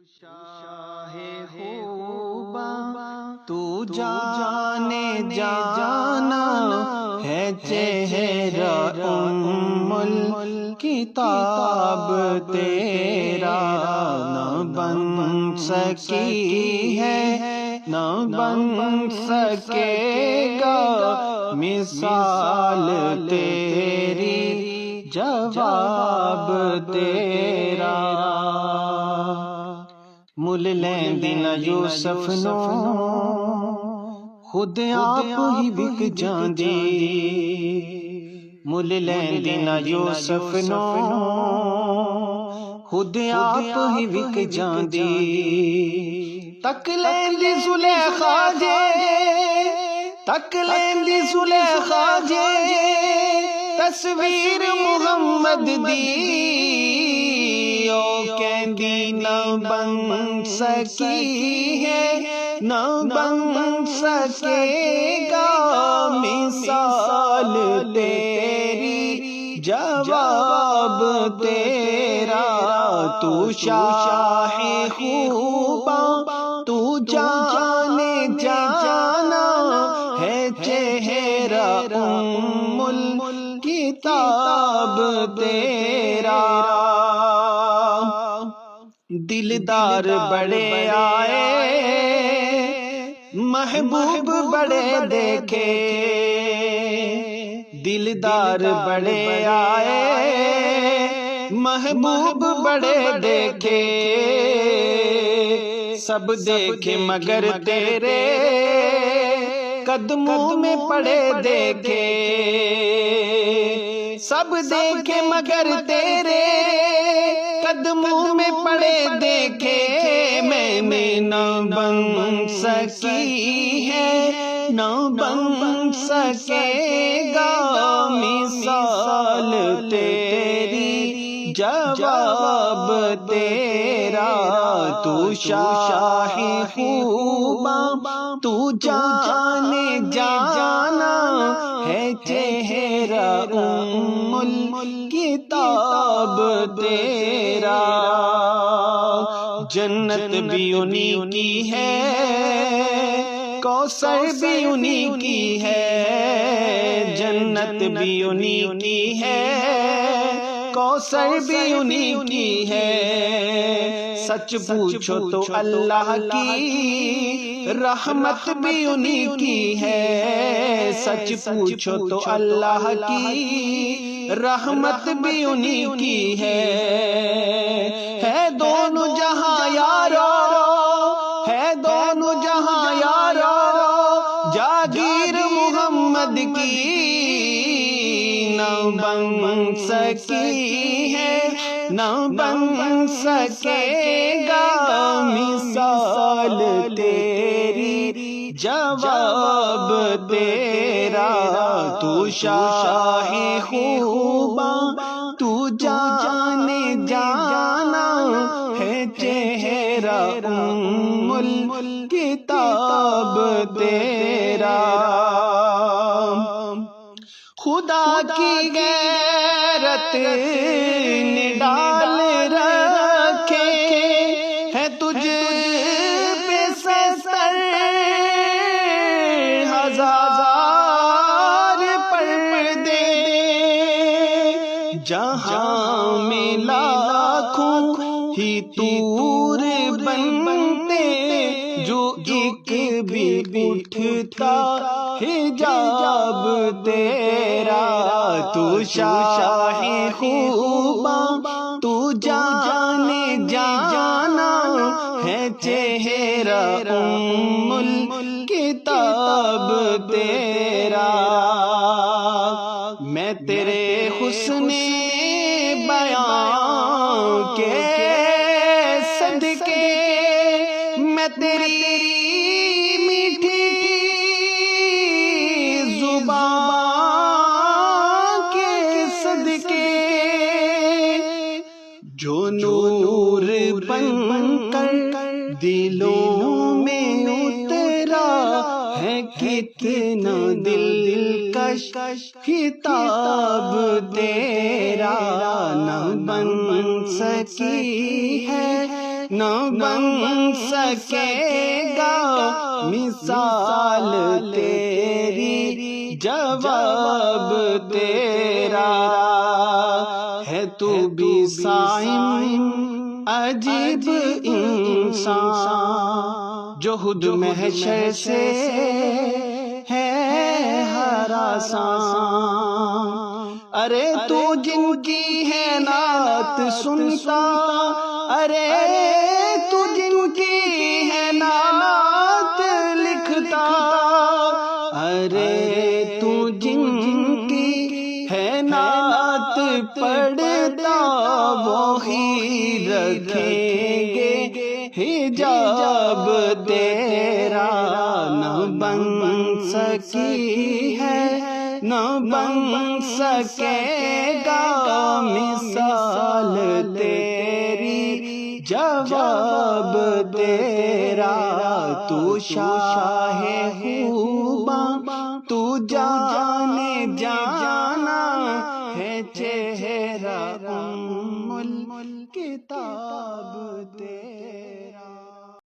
شاہ خوباں تو جانے جانا ہے چہرہ ام الکتاب تیرا، نہ بن سکی ہے نہ بن سکے گا مثال تیری، جواب تیرا۔ مل لیندی نہ یوسف نو خود آپ ہی وک جاندی، مل لیندی نہ یوسف نو خود آپ ہی وک جاندی، تک لیندی زلیخا جے تک لیندی زلیخا جے تصویر محمد دی، او کہندی نہ بن سکی ہے نہ بن سکے گا مثال تیری، جواب تیرا۔ تو شاہ خوباں تو جانے جانا ہے چہرہ ام الکتاب تیرا، دلدار بڑے آئے محبوب بڑے دیکھے، دلدار بڑے آئے محبوب بڑے دیکھے، سب دیکھے مگر تیرے قدموں میں پڑے دیکھے، سب دیکھے مگر تیرے قدموں میں پڑے دیکھے، میں نہ بن سکی ہے نہ بن سکے گا مثال تیری، جواب تیرا۔ تو شاہ خوباں تو جانے جانا ہے چہرہ ام الکتاب تیرا، جنت بھی انہی کی ہے کوثر بھی انہی کی ہے، جنت بھی انہی کی ہے کوثر بھی انہی کی ہے، سچ پوچھو تو اللہ کی رحمت بھی انہی کی ہے، سچ پوچھو تو اللہ کی رحمت بھی انہی کی ہے دونوں جہاں یارو ہے دونوں جہاں یارو، جاگیر محمد کی نہ بن سکی ہے نہ بن سکے گا مثال تیری، جواب تیرا۔ تو شاہ خوباں تو جانے جانا ہے چہرہ ام الکتاب تیرا، خدا کی غیرت نے ڈال رکھے ہے تجھ پہ ستر ہزار پردے، جہاں میں لاکھوں ہی طور بنتے، جو ایک بھی اٹھتا حجاب تیرا۔ تو شاہ خوباں تو جانے جانا ہے چہرہ ام الکتاب تیرا، میں تیرے حسن بیان کے صدقے، میں تیری میٹھی زبان کے صدقے، جو نور بن کر دلوں میں اترا ہے، کتنا دلکش کتاب تیرا، نہ بن سکی ہے نہ بن سکے گا مثال تیری، جواب تیرا ہے تو بھی صائم عجیب انسان، جو خود محشر سے ہے ہراساں۔ ارے تو جن کی ہے نعت سنتا، ارے تو جن کی ہے نعت لکھتا، ارے تو جن کی ہے نعت پڑھتا، وہی رکھیں گے حجاب تیرا۔ نہ بن سکی ہے نہ بن سکے گا مثال تیری، جواب تیرا۔ تو شاہ خوباں تو جانے جانا ہے، چہرہ ام الکتاب تیرا۔